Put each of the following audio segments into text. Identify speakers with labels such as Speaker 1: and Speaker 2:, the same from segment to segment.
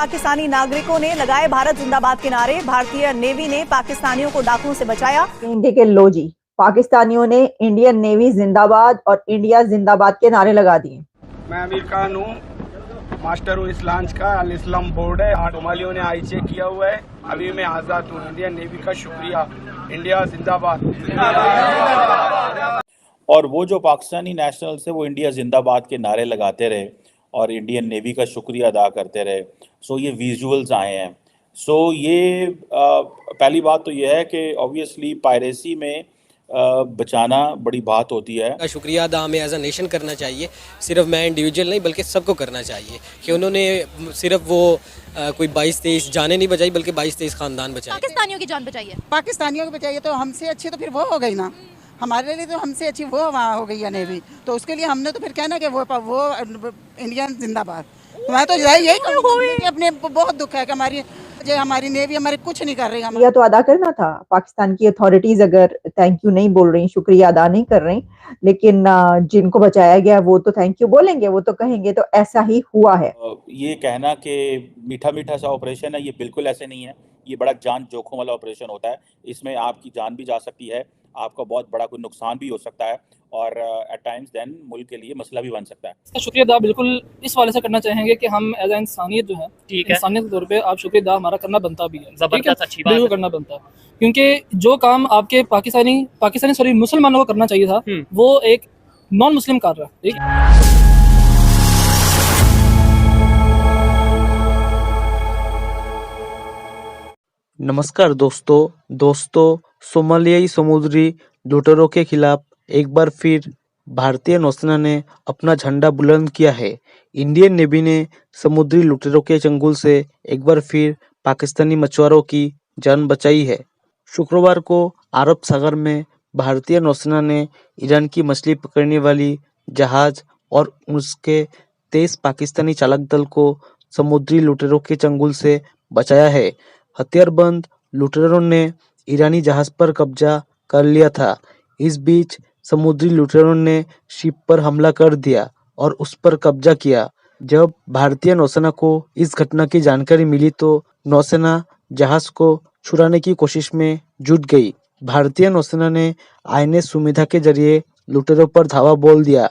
Speaker 1: पाकिस्तानी नागरिकों ने लगाए भारत जिंदाबाद के नारे। भारतीय नेवी ने पाकिस्तानियों को डाकुओं से बचाया।
Speaker 2: इंडिया के लो जी, पाकिस्तानियों ने इंडियन नेवी जिंदाबाद और इंडिया जिंदाबाद के नारे लगा दिए।
Speaker 3: मैं अमीर खान हूँ, मास्टर हूँ इस लॉन्च का। अल इस्लाम बोर्ड है, सोमालियों ने आई चेक किया हुआ है। अभी मैं आजाद हूँ। इंडियन नेवी का शुक्रिया। इंडिया जिंदाबाद।
Speaker 4: और वो जो पाकिस्तानी नेशनल्स है वो इंडिया जिंदाबाद के नारे लगाते रहे और इंडियन नेवी का शुक्रिया अदा करते रहे। सो ये विजुअल्स आए हैं। सो ये पहली बात तो ये है कि ऑब्वियसली पायरेसी में बचाना बड़ी बात होती है।
Speaker 5: का शुक्रिया अदा हमें एज अ नेशन करना चाहिए। सिर्फ मैं इंडिविजुअल नहीं बल्कि सबको करना चाहिए कि उन्होंने सिर्फ वो कोई 22-23 जाने नहीं बचाई बल्कि 22-23 खानदान बचाए।
Speaker 6: पाकिस्तानियों की जान बचाई है।
Speaker 7: पाकिस्तानियों की बचाइए तो हमसे अच्छी तो फिर वो हो गई ना, हमारे लिए तो हमसे अच्छी वो वहाँ हो गई है नेवी, तो उसके लिए हमने तो फिर कहना कि वो इंडियन जिंदाबाद। मैं तो यही कहूँगी, अपने बहुत दुख है कि हमारी नेवी हमारे कुछ नहीं कर रही।
Speaker 2: शुक्रिया तो अदा करना था। पाकिस्तान की अथॉरिटीज अगर थैंक यू नहीं बोल रही, शुक्रिया अदा नहीं कर रही, लेकिन जिनको बचाया गया वो तो थैंक यू बोलेंगे, वो तो कहेंगे। तो ऐसा ही हुआ है।
Speaker 4: ये कहना कि मीठा मीठा सा ऑपरेशन है, ये बिल्कुल ऐसे नहीं है। ये बड़ा जान जोखों वाला ऑपरेशन होता है। इसमें आपकी जान भी जा सकती है, आपका बहुत बड़ा कोई नुकसान भी हो सकता है और एट टाइम्स देन मुल्क के लिए मसला भी बन सकता है।
Speaker 8: इसका शुक्रिया अदा बिल्कुल इस वाले से करना चाहेंगे कि हम एज ए इंसानियत जो है, इंसानियत के तौर पे आप शुक्रिया अदा हमारा करना बनता भी है। जबरदस्त, अच्छी बात, बिल्कुल करना बनता है, क्योंकि जो काम आपके पाकिस्तानी सॉरी मुसलमानों को करना चाहिए था वो एक नॉन मुस्लिम कर रहा है।
Speaker 9: नमस्कार दोस्तों सोमालियाई समुद्री लुटेरों के खिलाफ एक बार फिर भारतीय नौसेना ने अपना झंडा बुलंद किया है। इंडियन नेवी ने समुद्री लुटेरों के चंगुल से एक बार फिर पाकिस्तानी मछुआरों की जान बचाई है। शुक्रवार को अरब सागर में भारतीय नौसेना ने ईरान की मछली पकड़ने वाली जहाज और उसके 23 पाकिस्तानी चालक दल को समुद्री लुटेरों के चंगुल से बचाया है। हथियारबंद लुटेरों ने ईरानी जहाज पर कब्जा कर लिया था। इस बीच समुद्री लुटेरों ने शिप पर हमला कर दिया और उस पर कब्जा किया। जब भारतीय नौसेना को इस घटना की जानकारी मिली तो नौसेना जहाज को छुड़ाने की कोशिश में जुट गई। भारतीय नौसेना ने आईएनएस सुविधा के जरिए लुटेरों पर धावा बोल दिया।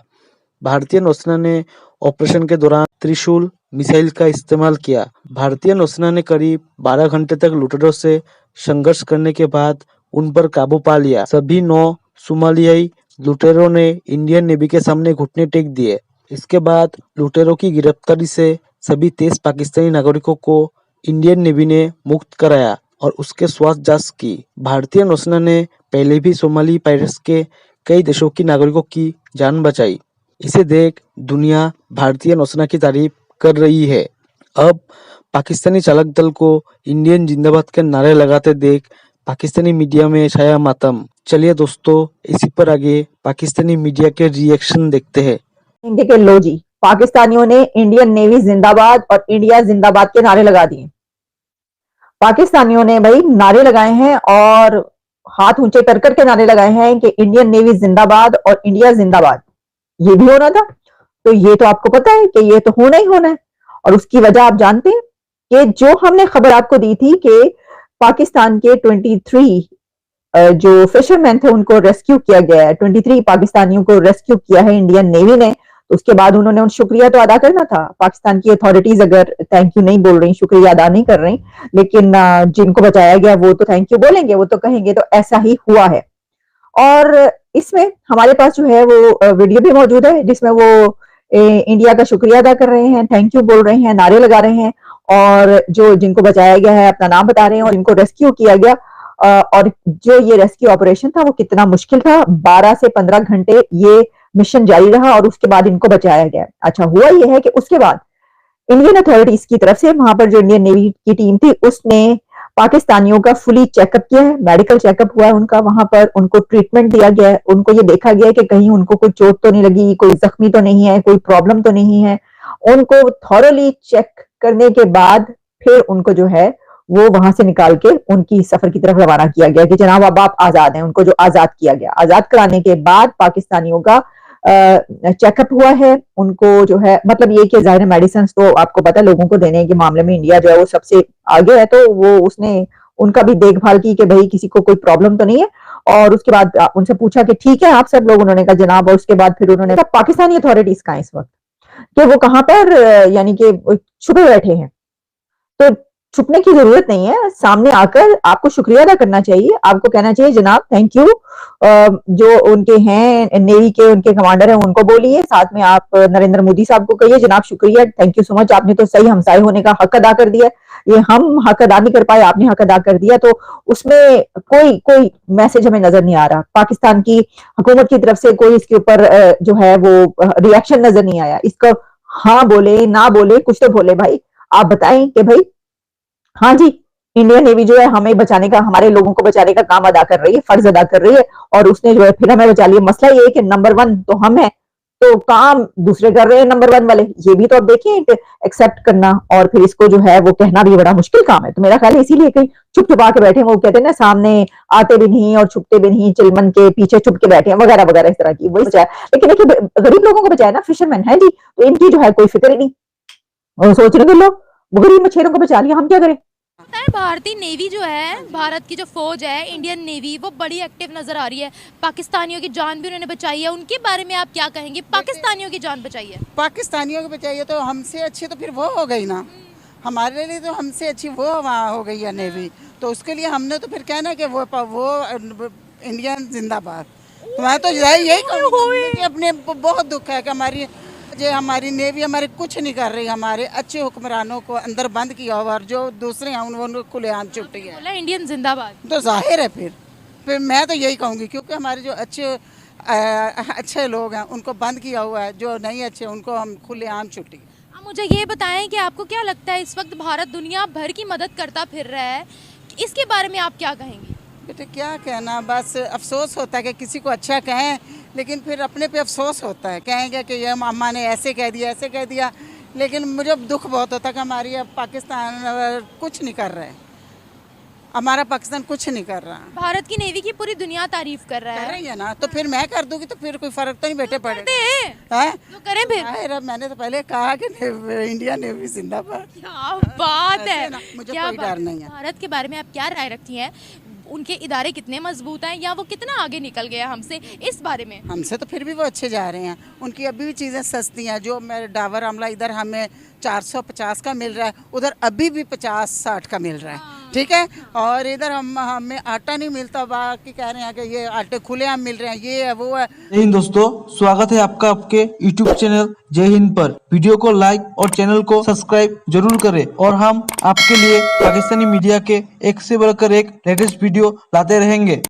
Speaker 9: भारतीय नौसेना ने ऑपरेशन के दौरान त्रिशूल मिसाइल का इस्तेमाल किया। भारतीय नौसेना ने करीब 12 घंटे तक लुटेरों से संघर्ष करने के बाद उन पर काबू पा लिया। सभी 9 सोमालियाई लुटेरों ने इंडियन नेवी के सामने घुटने टेक दिए। इसके बाद लुटेरों की गिरफ्तारी से सभी 23 पाकिस्तानी नागरिकों को इंडियन नेवी ने मुक्त कराया और उसके स्वास्थ्य जांच की। भारतीय नौसेना ने पहले भी सोमाली पायरेट्स के कई देशों की नागरिकों की जान बचाई। इसे देख दुनिया भारतीय नौसेना की तारीफ कर रही है। अब पाकिस्तानी चालक दल को इंडियन जिंदाबाद के नारे लगाते देख पाकिस्तानी मीडिया में छाया मातम। चलिए दोस्तों, इसी पर आगे पाकिस्तानी मीडिया के रिएक्शन देखते हैं।
Speaker 2: इंडिया के लो जी, पाकिस्तानियों ने इंडियन नेवी जिंदाबाद और इंडिया जिंदाबाद के नारे लगा दिए। पाकिस्तानियों ने भाई नारे लगाए हैं और हाथ ऊंचे कर करके नारे लगाए हैं कि इंडियन नेवी जिंदाबाद और इंडिया जिंदाबाद। ये भी होना था, तो ये तो आपको पता है कि ये तो होना ही होना है। और उसकी वजह आप जानते हैं कि जो हमने खबर आपको दी थी कि पाकिस्तान के 23 जो फिशरमैन थे उनको रेस्क्यू किया गया है। 23 पाकिस्तानियों को रेस्क्यू किया है इंडियन नेवी ने। तो उसके बाद उन्होंने शुक्रिया तो अदा करना था। पाकिस्तान की अथॉरिटीज अगर थैंक यू नहीं बोल रही, शुक्रिया अदा नहीं कर रही, लेकिन जिनको बचाया गया वो तो थैंक यू बोलेंगे, वो तो कहेंगे। तो ऐसा ही हुआ है। और इसमें हमारे पास जो है वो वीडियो भी मौजूद है जिसमें वो इंडिया का शुक्रिया अदा कर रहे हैं, थैंक यू बोल रहे हैं, नारे लगा रहे हैं और जो जिनको बचाया गया है अपना नाम बता रहे हैं और जिनको रेस्क्यू किया गया। और जो ये रेस्क्यू ऑपरेशन था वो कितना मुश्किल था। 12 से 15 घंटे ये मिशन जारी रहा और उसके बाद इनको बचाया गया। अच्छा, हुआ ये है कि उसके बाद इंडियन अथॉरिटीज की तरफ से वहां पर जो इंडियन नेवी की टीम थी उसने पाकिस्तानियों का फुली चेकअप किया है, मेडिकल चेकअप हुआ है उनका। वहां पर उनको ट्रीटमेंट दिया गया है, उनको ये देखा गया है कि कहीं उनको कोई चोट तो नहीं लगी, कोई जख्मी तो नहीं है, कोई प्रॉब्लम तो नहीं है। उनको थॉरोली चेक करने के बाद फिर उनको जो है वो वहां से निकाल के उनकी सफर की तरफ रवाना किया गया कि जनाब अब आप आजाद हैं। उनको जो आजाद किया गया, आजाद कराने के बाद पाकिस्तानियों का चेकअप हुआ है उनको, जो है मतलब ये कि जाहिर मेडिसिन तो आपको पता है लोगों को देने के मामले में इंडिया जो है वो सबसे आगे है, तो वो उसने उनका भी देखभाल की कि भाई किसी को कोई प्रॉब्लम तो नहीं है। और उसके बाद उनसे पूछा कि ठीक है आप सब लोग, उन्होंने कहा जनाब। और उसके बाद फिर उन्होंने कहा पाकिस्तानी अथॉरिटीज का इस वक्त कि वो कहां पर यानी कि छुपे बैठे हैं, तो छुपने की जरूरत नहीं है, सामने आकर आपको शुक्रिया अदा करना चाहिए, आपको कहना चाहिए जनाब थैंक यू। जो उनके हैं नेवी के उनके कमांडर हैं उनको बोलिए, साथ में आप नरेंद्र मोदी साहब को कहिए जनाब शुक्रिया, थैंक यू सो मच, आपने तो सही हमसाए होने का हक अदा कर दिया। ये हम हक अदा नहीं कर पाए, आपने हक अदा कर दिया। तो उसमें कोई मैसेज हमें नजर नहीं आ रहा, पाकिस्तान की हुकूमत की तरफ से कोई इसके ऊपर जो है वो रिएक्शन नजर नहीं आया। इसको हाँ बोले ना बोले कुछ तो बोले भाई, आप बताएं कि भाई हाँ जी इंडियन नेवी जो है हमें बचाने का, हमारे लोगों को बचाने का काम अदा कर रही है, फर्ज अदा कर रही है, और उसने जो है फिर हमें बचा लिया। मसला ये है कि नंबर 1 तो हम है, तो काम दूसरे कर रहे हैं नंबर 1 वाले, ये भी तो अब देखिए एक्सेप्ट करना और फिर इसको जो है वो कहना भी बड़ा मुश्किल काम है। तो मेरा ख्याल है इसीलिए कहीं छुप छुपा के बैठे, वो कहते हैं ना सामने आते भी नहीं और छुपते भी नहीं, चिलमन के पीछे छुप के बैठे हैं वगैरह वगैरह, इस तरह की वही बचाया। लेकिन देखिए गरीब लोगों को बचाया ना, फिशरमैन है जी, तो इनकी जो है कोई फिक्र ही नहीं, और सोचने के लोग वो गरीब मछेरों को बचा लिया, हम क्या करें।
Speaker 6: भारतीय नेवी जो है, भारत की जो फौज है इंडियन नेवी, वो बड़ी एक्टिव नजर आ रही है, पाकिस्तानियों की जान भी उन्होंने बचाई है, उनके बारे में आप क्या कहेंगे? पाकिस्तानियों की जान बचाई है,
Speaker 7: पाकिस्तानियों को बचाइए तो हमसे अच्छी तो फिर वो हो गई ना, हमारे लिए तो हमसे अच्छी वो वहाँ हो गई है नेवी, तो उसके लिए हमने तो फिर कहना कि वो इंडियन जिंदाबाद। तो मैं तो यही कहूँगी कि अपने बहुत दुख है कि हमारी नेवी हमारे कुछ नहीं कर रही, हमारे अच्छे हुक्मरानों को अंदर बंद किया हुआ, और जो दूसरे हैं उनको खुलेआम छुट्टी है।
Speaker 6: बोला इंडियन जिंदाबाद,
Speaker 7: तो जाहिर है फिर मैं तो यही कहूँगी, क्योंकि हमारे जो अच्छे लोग हैं उनको बंद किया हुआ है, जो नहीं अच्छे उनको हम खुलेआम छुट्टी।
Speaker 6: आप मुझे ये बताएं कि आपको क्या लगता है इस वक्त भारत दुनिया भर की मदद करता फिर रहा है, इसके बारे में आप क्या कहेंगे?
Speaker 7: बेटे क्या कहना, बस अफसोस होता है कि किसी को अच्छा कहें, लेकिन फिर अपने पे अफसोस होता है, कहेंगे कि ये अम्मा ने ऐसे कह दिया ऐसे कह दिया, लेकिन मुझे दुख बहुत होता है कि हमारी अब पाकिस्तान कुछ नहीं कर रहा है, हमारा पाकिस्तान कुछ नहीं कर रहा।
Speaker 6: भारत की नेवी की पूरी दुनिया तारीफ कर रहा है,
Speaker 7: कर रही है ना, तो फिर मैं कर दूंगी तो फिर कोई फर्क तो नहीं बेटे पड़े
Speaker 6: हैं, तो करें फिर।
Speaker 7: मैंने तो पहले कहा कि इंडिया नेवी जिंदाबाद।
Speaker 6: क्या बात है,
Speaker 7: मुझे कोई डर नहीं है।
Speaker 6: भारत के बारे में आप क्या राय रखती हैं? उनके इदारे कितने मजबूत हैं या वो कितना आगे निकल गया हमसे, इस बारे में?
Speaker 7: हमसे तो फिर भी वो अच्छे जा रहे हैं, उनकी अभी भी चीज़ें सस्ती हैं। जो मेरे डाबर आमला इधर हमें 450 का मिल रहा है, उधर अभी भी 50-60 का मिल रहा है, ठीक है। और इधर हमें आटा नहीं मिलता, बाकी कह रहे हैं कि ये आटे खुलेआम मिल रहे हैं, ये है वो है।
Speaker 9: जय हिंद दोस्तों, स्वागत है आपका आपके YouTube चैनल जय हिंद पर। वीडियो को लाइक और चैनल को सब्सक्राइब जरूर करें, और हम आपके लिए पाकिस्तानी मीडिया के एक से बढ़कर एक लेटेस्ट वीडियो लाते रहेंगे।